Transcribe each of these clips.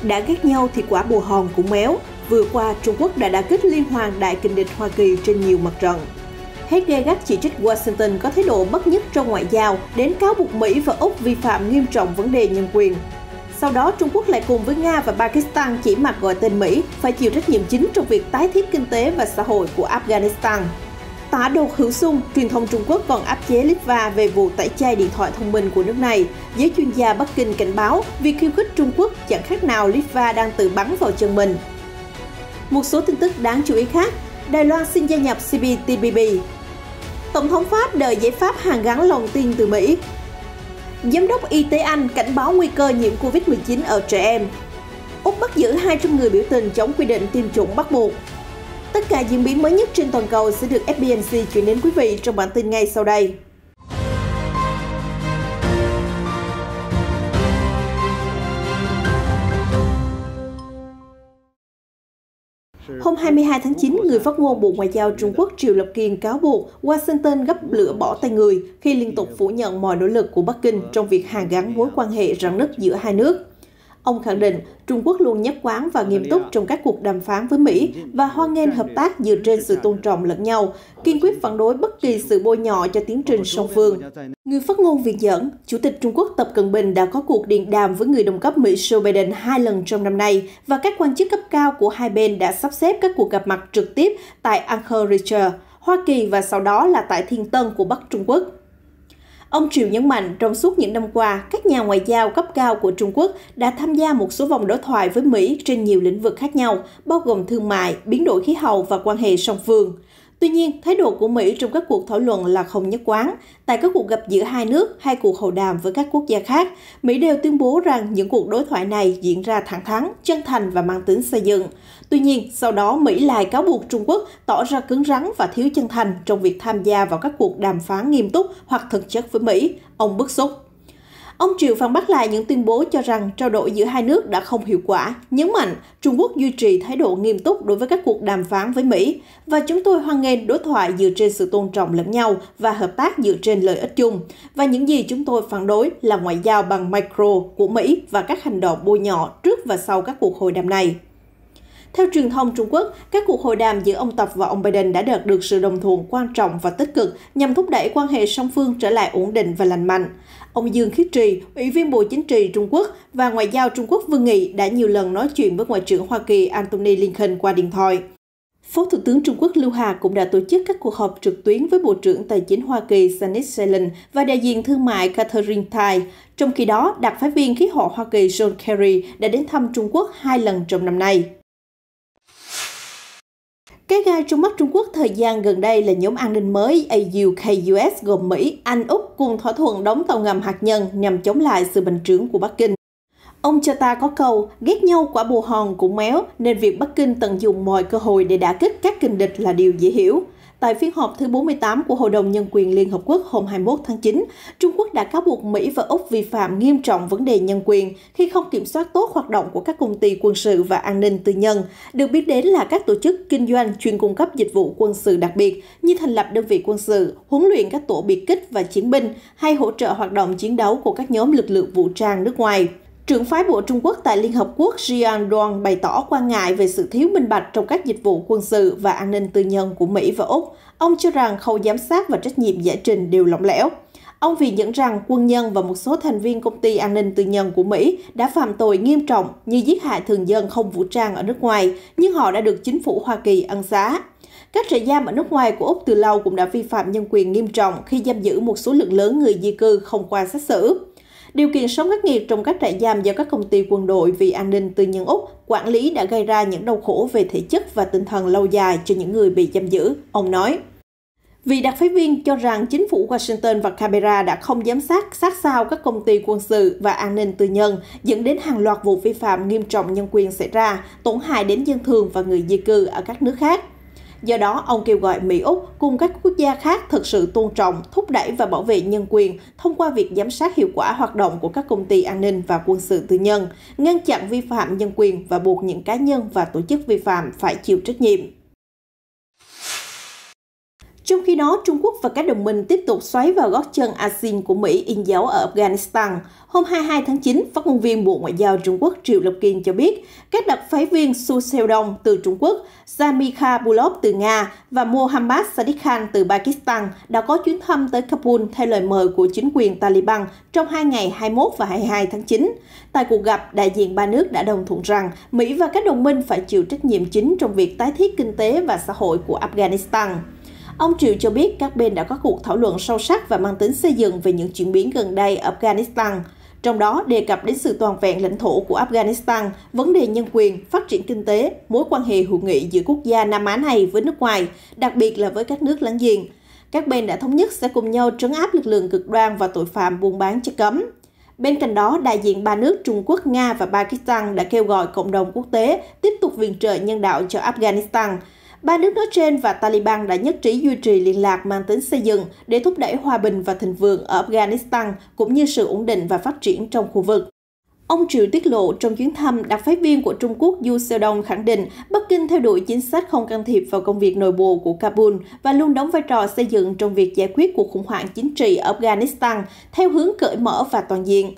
Đã ghét nhau thì quả bồ hòn cũng méo. Vừa qua, Trung Quốc đã đả kích liên hoàn đại kình địch Hoa Kỳ trên nhiều mặt trận. Hết gay gắt chỉ trích Washington có thái độ bất nhất trong ngoại giao, đến cáo buộc Mỹ và Úc vi phạm nghiêm trọng vấn đề nhân quyền. Sau đó, Trung Quốc lại cùng với Nga và Pakistan chỉ mặt gọi tên Mỹ phải chịu trách nhiệm chính trong việc tái thiết kinh tế và xã hội của Afghanistan. Tả Đô Hữu Sung, truyền thông Trung Quốc còn áp chế Litva về vụ tẩy chay điện thoại thông minh của nước này. Giới chuyên gia Bắc Kinh cảnh báo việc khiêu khích Trung Quốc chẳng khác nào Litva đang tự bắn vào chân mình. Một số tin tức đáng chú ý khác, Đài Loan xin gia nhập CPTPP. Tổng thống Pháp đợi giải pháp hàn gắn lòng tin từ Mỹ. Giám đốc Y tế Anh cảnh báo nguy cơ nhiễm Covid-19 ở trẻ em. Úc bắt giữ 200 người biểu tình chống quy định tiêm chủng bắt buộc. Tất cả diễn biến mới nhất trên toàn cầu sẽ được FBNC chuyển đến quý vị trong bản tin ngay sau đây. Hôm 22 tháng 9, người phát ngôn Bộ Ngoại giao Trung Quốc Triệu Lập Kiên cáo buộc Washington gấp lửa bỏ tay người khi liên tục phủ nhận mọi nỗ lực của Bắc Kinh trong việc hàn gắn mối quan hệ rạn nứt giữa hai nước. Ông khẳng định Trung Quốc luôn nhất quán và nghiêm túc trong các cuộc đàm phán với Mỹ và hoan nghênh hợp tác dựa trên sự tôn trọng lẫn nhau, kiên quyết phản đối bất kỳ sự bôi nhọ cho tiến trình song phương. Người phát ngôn Viện dẫn, Chủ tịch Trung Quốc Tập Cận Bình đã có cuộc điện đàm với người đồng cấp Mỹ Joe Biden 2 lần trong năm nay và các quan chức cấp cao của hai bên đã sắp xếp các cuộc gặp mặt trực tiếp tại Anchorage, Hoa Kỳ và sau đó là tại Thiên Tân của Bắc Trung Quốc. Ông Triệu nhấn mạnh trong suốt những năm qua, các nhà ngoại giao cấp cao của Trung Quốc đã tham gia một số vòng đối thoại với Mỹ trên nhiều lĩnh vực khác nhau, bao gồm thương mại, biến đổi khí hậu và quan hệ song phương. Tuy nhiên, thái độ của Mỹ trong các cuộc thảo luận là không nhất quán. Tại các cuộc gặp giữa hai nước hay cuộc hội đàm với các quốc gia khác, Mỹ đều tuyên bố rằng những cuộc đối thoại này diễn ra thẳng thắn, chân thành và mang tính xây dựng. Tuy nhiên, sau đó Mỹ lại cáo buộc Trung Quốc tỏ ra cứng rắn và thiếu chân thành trong việc tham gia vào các cuộc đàm phán nghiêm túc hoặc thực chất với Mỹ. Ông bức xúc. Ông Triệu phản bác lại những tuyên bố cho rằng trao đổi giữa hai nước đã không hiệu quả, nhấn mạnh Trung Quốc duy trì thái độ nghiêm túc đối với các cuộc đàm phán với Mỹ và chúng tôi hoan nghênh đối thoại dựa trên sự tôn trọng lẫn nhau và hợp tác dựa trên lợi ích chung. Và những gì chúng tôi phản đối là ngoại giao bằng micro của Mỹ và các hành động bôi nhọ trước và sau các cuộc hội đàm này. Theo truyền thông Trung Quốc, các cuộc hội đàm giữa ông Tập và ông Biden đã đạt được sự đồng thuận quan trọng và tích cực nhằm thúc đẩy quan hệ song phương trở lại ổn định và lành mạnh. Ông Dương Khiết Trì, Ủy viên Bộ Chính trị Trung Quốc và Ngoại giao Trung Quốc Vương Nghị đã nhiều lần nói chuyện với Ngoại trưởng Hoa Kỳ Antony Blinken qua điện thoại. Phó Thủ tướng Trung Quốc Lưu Hà cũng đã tổ chức các cuộc họp trực tuyến với Bộ trưởng Tài chính Hoa Kỳ Janet Yellen và đại diện thương mại Catherine Tai. Trong khi đó, đặc phái viên khí hậu Hoa Kỳ John Kerry đã đến thăm Trung Quốc 2 lần trong năm nay. Cái gai trong mắt Trung Quốc thời gian gần đây là nhóm an ninh mới AUKUS gồm Mỹ, Anh, Úc cùng thỏa thuận đóng tàu ngầm hạt nhân nhằm chống lại sự bành trướng của Bắc Kinh. Ông cha ta có câu, ghét nhau quả bồ hòn cũng méo, nên việc Bắc Kinh tận dụng mọi cơ hội để đả kích các kình địch là điều dễ hiểu. Tại phiên họp thứ 48 của Hội đồng Nhân quyền Liên Hợp Quốc hôm 21 tháng 9, Trung Quốc đã cáo buộc Mỹ và Úc vi phạm nghiêm trọng vấn đề nhân quyền khi không kiểm soát tốt hoạt động của các công ty quân sự và an ninh tư nhân, được biết đến là các tổ chức kinh doanh chuyên cung cấp dịch vụ quân sự đặc biệt như thành lập đơn vị quân sự, huấn luyện các tổ biệt kích và chiến binh hay hỗ trợ hoạt động chiến đấu của các nhóm lực lượng vũ trang nước ngoài. Trưởng phái bộ Trung Quốc tại Liên Hợp Quốc Jian Duan bày tỏ quan ngại về sự thiếu minh bạch trong các dịch vụ quân sự và an ninh tư nhân của Mỹ và Úc. Ông cho rằng khâu giám sát và trách nhiệm giải trình đều lỏng lẻo. Ông vì nhận rằng quân nhân và một số thành viên công ty an ninh tư nhân của Mỹ đã phạm tội nghiêm trọng như giết hại thường dân không vũ trang ở nước ngoài, nhưng họ đã được chính phủ Hoa Kỳ ân xá. Các trại giam ở nước ngoài của Úc từ lâu cũng đã vi phạm nhân quyền nghiêm trọng khi giam giữ một số lượng lớn người di cư không qua xét xử. Điều kiện sống khắc nghiệt trong các trại giam do các công ty quân đội vì an ninh tư nhân Úc quản lý đã gây ra những đau khổ về thể chất và tinh thần lâu dài cho những người bị giam giữ, ông nói. Vị đặc phái viên cho rằng chính phủ Washington và Canberra đã không giám sát sát sao các công ty quân sự và an ninh tư nhân, dẫn đến hàng loạt vụ vi phạm nghiêm trọng nhân quyền xảy ra, tổn hại đến dân thường và người di cư ở các nước khác. Do đó, ông kêu gọi Mỹ-Úc cùng các quốc gia khác thực sự tôn trọng, thúc đẩy và bảo vệ nhân quyền thông qua việc giám sát hiệu quả hoạt động của các công ty an ninh và quân sự tư nhân, ngăn chặn vi phạm nhân quyền và buộc những cá nhân và tổ chức vi phạm phải chịu trách nhiệm. Trong khi đó, Trung Quốc và các đồng minh tiếp tục xoáy vào gót chân ASEAN của Mỹ in dấu ở Afghanistan. Hôm 22 tháng 9, phát ngôn viên Bộ Ngoại giao Trung Quốc Triệu Lập Kiên cho biết, các đặc phái viên Su Seldong từ Trung Quốc, Zamika Bulov từ Nga và Mohammad Sadiq Khan từ Pakistan đã có chuyến thăm tới Kabul theo lời mời của chính quyền Taliban trong 2 ngày 21 và 22 tháng 9. Tại cuộc gặp, đại diện ba nước đã đồng thuận rằng Mỹ và các đồng minh phải chịu trách nhiệm chính trong việc tái thiết kinh tế và xã hội của Afghanistan. Ông Triệu cho biết các bên đã có cuộc thảo luận sâu sắc và mang tính xây dựng về những chuyển biến gần đây ở Afghanistan, trong đó đề cập đến sự toàn vẹn lãnh thổ của Afghanistan, vấn đề nhân quyền, phát triển kinh tế, mối quan hệ hữu nghị giữa quốc gia Nam Á này với nước ngoài, đặc biệt là với các nước láng giềng. Các bên đã thống nhất sẽ cùng nhau trấn áp lực lượng cực đoan và tội phạm buôn bán chất cấm. Bên cạnh đó, đại diện ba nước Trung Quốc, Nga và Pakistan đã kêu gọi cộng đồng quốc tế tiếp tục viện trợ nhân đạo cho Afghanistan. Ba nước nói trên và Taliban đã nhất trí duy trì liên lạc mang tính xây dựng để thúc đẩy hòa bình và thịnh vượng ở Afghanistan, cũng như sự ổn định và phát triển trong khu vực. Ông Triệu tiết lộ trong chuyến thăm, đặc phái viên của Trung Quốc Su Seldong khẳng định Bắc Kinh theo đuổi chính sách không can thiệp vào công việc nội bộ của Kabul và luôn đóng vai trò xây dựng trong việc giải quyết cuộc khủng hoảng chính trị ở Afghanistan theo hướng cởi mở và toàn diện.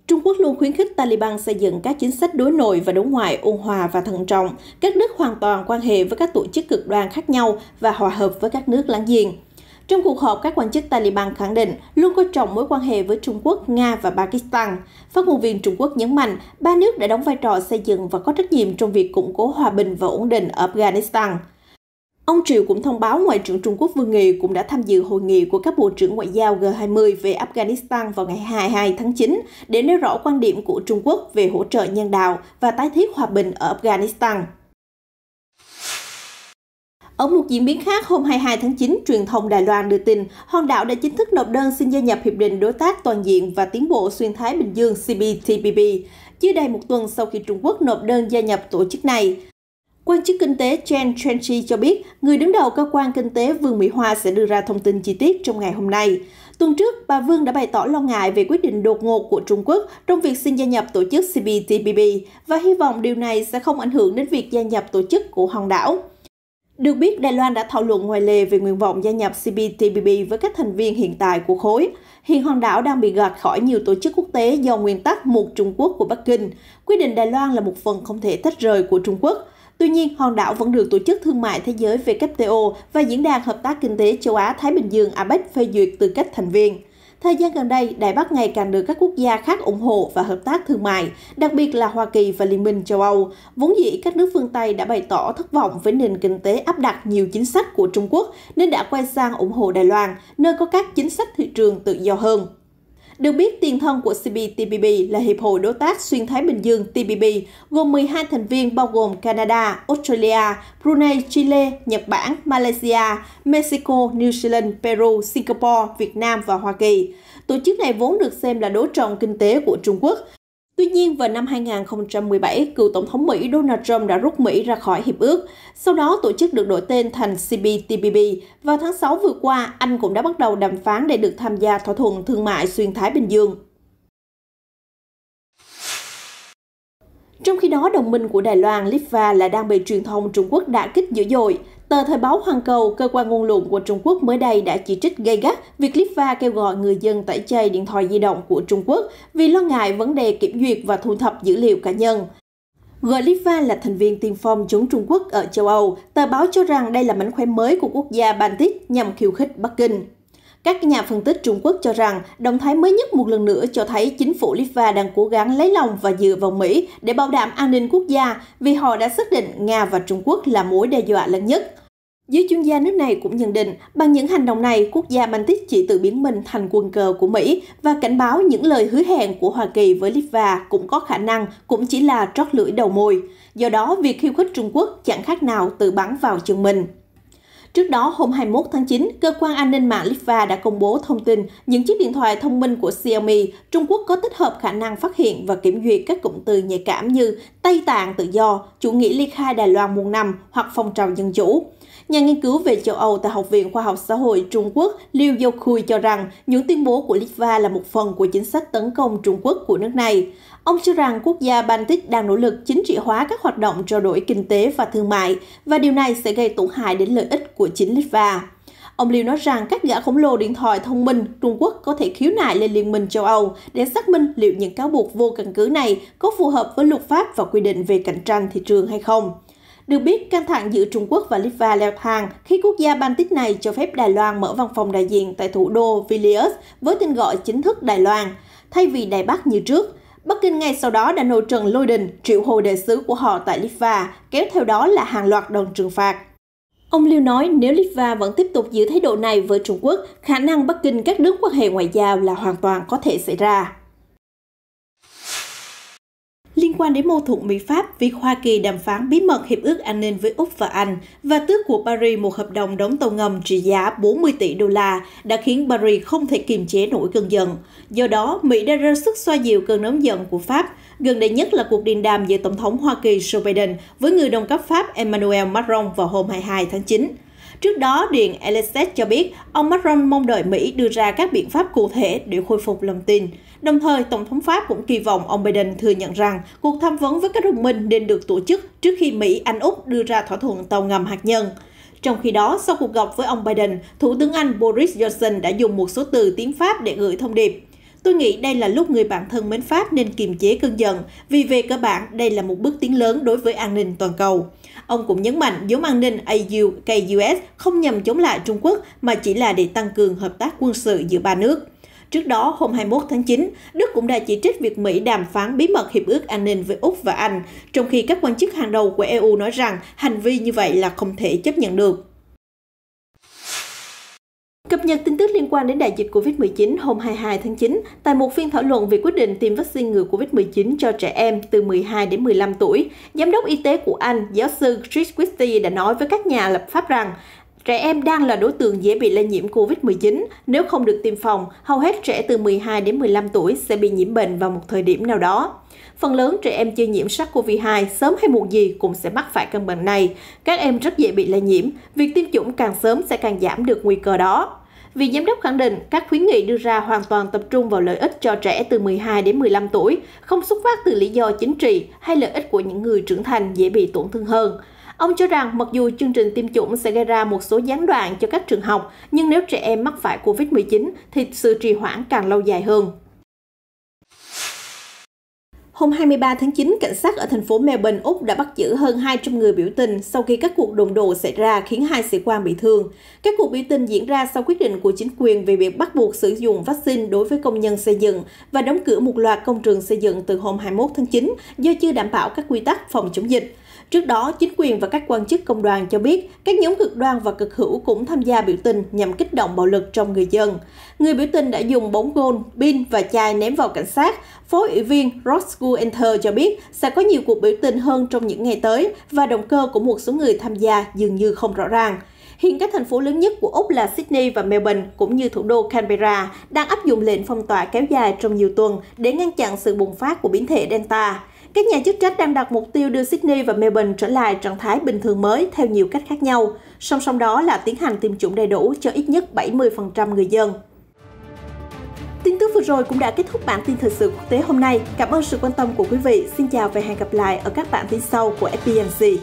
Trung Quốc luôn khuyến khích Taliban xây dựng các chính sách đối nội và đối ngoại ôn hòa và thận trọng, cắt đứt hoàn toàn quan hệ với các tổ chức cực đoan khác nhau và hòa hợp với các nước láng giềng. Trong cuộc họp, các quan chức Taliban khẳng định luôn coi trọng mối quan hệ với Trung Quốc, Nga và Pakistan. Phát ngôn viên Trung Quốc nhấn mạnh, ba nước đã đóng vai trò xây dựng và có trách nhiệm trong việc củng cố hòa bình và ổn định ở Afghanistan. Ông Triệu cũng thông báo Ngoại trưởng Trung Quốc Vương Nghị cũng đã tham dự hội nghị của các bộ trưởng ngoại giao G20 về Afghanistan vào ngày 22 tháng 9 để nêu rõ quan điểm của Trung Quốc về hỗ trợ nhân đạo và tái thiết hòa bình ở Afghanistan. Ở một diễn biến khác, hôm 22 tháng 9, truyền thông Đài Loan đưa tin hòn đảo đã chính thức nộp đơn xin gia nhập Hiệp định Đối tác Toàn diện và Tiến bộ Xuyên Thái Bình Dương CPTPP, chưa đầy một tuần sau khi Trung Quốc nộp đơn gia nhập tổ chức này. Quan chức kinh tế Chen Chenchi cho biết, người đứng đầu cơ quan kinh tế Vương Mỹ Hoa sẽ đưa ra thông tin chi tiết trong ngày hôm nay. Tuần trước, bà Vương đã bày tỏ lo ngại về quyết định đột ngột của Trung Quốc trong việc xin gia nhập tổ chức CPTPP và hy vọng điều này sẽ không ảnh hưởng đến việc gia nhập tổ chức của hòn đảo. Được biết, Đài Loan đã thảo luận ngoài lề về nguyện vọng gia nhập CPTPP với các thành viên hiện tại của khối. Hiện hòn đảo đang bị gạt khỏi nhiều tổ chức quốc tế do nguyên tắc một Trung Quốc của Bắc Kinh. Quyết định Đài Loan là một phần không thể tách rời của Trung Quốc. Tuy nhiên, hòn đảo vẫn được Tổ chức Thương mại Thế giới WTO và Diễn đàn Hợp tác Kinh tế Châu Á-Thái Bình Dương APEC phê duyệt tư cách thành viên. Thời gian gần đây, Đài Bắc ngày càng được các quốc gia khác ủng hộ và hợp tác thương mại, đặc biệt là Hoa Kỳ và Liên minh châu Âu. Vốn dĩ, các nước phương Tây đã bày tỏ thất vọng với nền kinh tế áp đặt nhiều chính sách của Trung Quốc nên đã quay sang ủng hộ Đài Loan, nơi có các chính sách thị trường tự do hơn. Được biết, tiền thân của CPTPP là Hiệp hội Đối tác Xuyên Thái Bình Dương TPP, gồm 12 thành viên bao gồm Canada, Australia, Brunei, Chile, Nhật Bản, Malaysia, Mexico, New Zealand, Peru, Singapore, Việt Nam và Hoa Kỳ. Tổ chức này vốn được xem là đối trọng kinh tế của Trung Quốc. Tuy nhiên, vào năm 2017, cựu Tổng thống Mỹ Donald Trump đã rút Mỹ ra khỏi hiệp ước. Sau đó, tổ chức được đổi tên thành CPTPP. Vào tháng 6 vừa qua, Anh cũng đã bắt đầu đàm phán để được tham gia thỏa thuận thương mại xuyên Thái Bình Dương. Trong khi đó, đồng minh của Đài Loan, Litva lại đang bị truyền thông Trung Quốc đả kích dữ dội. Tờ Thời báo Hoàn Cầu, cơ quan ngôn luận của Trung Quốc mới đây đã chỉ trích gay gắt việc Litva kêu gọi người dân tẩy chay điện thoại di động của Trung Quốc vì lo ngại vấn đề kiểm duyệt và thu thập dữ liệu cá nhân. Gọi Litva là thành viên tiên phong chống Trung Quốc ở châu Âu, tờ báo cho rằng đây là mánh khóe mới của quốc gia Baltic nhằm khiêu khích Bắc Kinh. Các nhà phân tích Trung Quốc cho rằng, động thái mới nhất một lần nữa cho thấy chính phủ Litva đang cố gắng lấy lòng và dựa vào Mỹ để bảo đảm an ninh quốc gia vì họ đã xác định Nga và Trung Quốc là mối đe dọa lớn nhất. Giới chuyên gia nước này cũng nhận định, bằng những hành động này, quốc gia Baltic chỉ tự biến mình thành quân cờ của Mỹ và cảnh báo những lời hứa hẹn của Hoa Kỳ với Litva cũng có khả năng cũng chỉ là trót lưỡi đầu môi. Do đó, việc khiêu khích Trung Quốc chẳng khác nào tự bắn vào chân mình. Trước đó, hôm 21 tháng 9, Cơ quan An ninh mạng Litva đã công bố thông tin những chiếc điện thoại thông minh của Xiaomi, Trung Quốc có tích hợp khả năng phát hiện và kiểm duyệt các cụm từ nhạy cảm như Tây Tạng tự do, chủ nghĩa ly khai Đài Loan muôn năm hoặc phong trào dân chủ. Nhà nghiên cứu về châu Âu tại Học viện Khoa học Xã hội Trung Quốc Liu Youkui cho rằng những tuyên bố của Litva là một phần của chính sách tấn công Trung Quốc của nước này. Ông cho rằng quốc gia Baltic đang nỗ lực chính trị hóa các hoạt động trao đổi kinh tế và thương mại, và điều này sẽ gây tổn hại đến lợi ích của chính Litva. Ông Liu nói rằng các gã khổng lồ điện thoại thông minh Trung Quốc có thể khiếu nại lên Liên minh châu Âu để xác minh liệu những cáo buộc vô căn cứ này có phù hợp với luật pháp và quy định về cạnh tranh thị trường hay không. Được biết, căng thẳng giữa Trung Quốc và Litva leo thang khi quốc gia Baltic này cho phép Đài Loan mở văn phòng đại diện tại thủ đô Vilnius với tên gọi chính thức Đài Loan, thay vì Đài Bắc như trước. Bắc Kinh ngay sau đó đã nổi trận lôi đình, triệu hồi đại sứ của họ tại Litva, kéo theo đó là hàng loạt đòn trừng phạt. Ông Liu nói nếu Litva vẫn tiếp tục giữ thái độ này với Trung Quốc, khả năng Bắc Kinh cắt đứt quan hệ ngoại giao là hoàn toàn có thể xảy ra. Liên quan đến mâu thuẫn Mỹ-Pháp, việc Hoa Kỳ đàm phán bí mật hiệp ước an ninh với Úc và Anh và tước của Paris một hợp đồng đóng tàu ngầm trị giá 40 tỷ đô la đã khiến Paris không thể kiềm chế nổi cơn giận. Do đó, Mỹ đã ra sức xoa dịu cơn nóng giận của Pháp. Gần đây nhất là cuộc điện đàm giữa Tổng thống Hoa Kỳ Joe Biden với người đồng cấp Pháp Emmanuel Macron vào hôm 22 tháng 9. Trước đó, Điện Elysée cho biết ông Macron mong đợi Mỹ đưa ra các biện pháp cụ thể để khôi phục lòng tin. Đồng thời, Tổng thống Pháp cũng kỳ vọng ông Biden thừa nhận rằng cuộc tham vấn với các đồng minh nên được tổ chức trước khi Mỹ, Anh, Úc đưa ra thỏa thuận tàu ngầm hạt nhân. Trong khi đó, sau cuộc gặp với ông Biden, Thủ tướng Anh Boris Johnson đã dùng một số từ tiếng Pháp để gửi thông điệp. Tôi nghĩ đây là lúc người bạn thân mến Pháp nên kiềm chế cơn giận, vì về cơ bản đây là một bước tiến lớn đối với an ninh toàn cầu. Ông cũng nhấn mạnh nhóm an ninh AUKUS không nhằm chống lại Trung Quốc mà chỉ là để tăng cường hợp tác quân sự giữa ba nước. Trước đó, hôm 21 tháng 9, Đức cũng đã chỉ trích việc Mỹ đàm phán bí mật hiệp ước an ninh với Úc và Anh, trong khi các quan chức hàng đầu của EU nói rằng hành vi như vậy là không thể chấp nhận được. Cập nhật tin tức liên quan đến đại dịch COVID-19 hôm 22 tháng 9, tại một phiên thảo luận về quyết định tiêm vaccine ngừa COVID-19 cho trẻ em từ 12 đến 15 tuổi, Giám đốc Y tế của Anh, giáo sư Chris Christie đã nói với các nhà lập pháp rằng trẻ em đang là đối tượng dễ bị lây nhiễm COVID-19. Nếu không được tiêm phòng, hầu hết trẻ từ 12 đến 15 tuổi sẽ bị nhiễm bệnh vào một thời điểm nào đó. Phần lớn trẻ em chưa nhiễm SARS-CoV-2 sớm hay muộn gì cũng sẽ mắc phải căn bệnh này. Các em rất dễ bị lây nhiễm, việc tiêm chủng càng sớm sẽ càng giảm được nguy cơ đó. Vị giám đốc khẳng định các khuyến nghị đưa ra hoàn toàn tập trung vào lợi ích cho trẻ từ 12 đến 15 tuổi, không xuất phát từ lý do chính trị hay lợi ích của những người trưởng thành dễ bị tổn thương hơn. Ông cho rằng mặc dù chương trình tiêm chủng sẽ gây ra một số gián đoạn cho các trường học, nhưng nếu trẻ em mắc phải COVID-19 thì sự trì hoãn càng lâu dài hơn. Hôm 23 tháng 9, cảnh sát ở thành phố Melbourne, Úc đã bắt giữ hơn 200 người biểu tình sau khi các cuộc đụng độ xảy ra khiến 2 sĩ quan bị thương. Các cuộc biểu tình diễn ra sau quyết định của chính quyền về việc bắt buộc sử dụng vaccine đối với công nhân xây dựng và đóng cửa một loạt công trường xây dựng từ hôm 21 tháng 9 do chưa đảm bảo các quy tắc phòng chống dịch. Trước đó, chính quyền và các quan chức công đoàn cho biết các nhóm cực đoan và cực hữu cũng tham gia biểu tình nhằm kích động bạo lực trong người dân. Người biểu tình đã dùng bóng gôn, pin và chai ném vào cảnh sát. Phó ủy viên Roscoe Enter cho biết sẽ có nhiều cuộc biểu tình hơn trong những ngày tới và động cơ của một số người tham gia dường như không rõ ràng. Hiện các thành phố lớn nhất của Úc là Sydney và Melbourne cũng như thủ đô Canberra đang áp dụng lệnh phong tỏa kéo dài trong nhiều tuần để ngăn chặn sự bùng phát của biến thể Delta. Các nhà chức trách đang đặt mục tiêu đưa Sydney và Melbourne trở lại trạng thái bình thường mới theo nhiều cách khác nhau. Song song đó là tiến hành tiêm chủng đầy đủ cho ít nhất 70% người dân. Tin tức vừa rồi cũng đã kết thúc bản tin thời sự quốc tế hôm nay. Cảm ơn sự quan tâm của quý vị. Xin chào và hẹn gặp lại ở các bản tin sau của FPNC.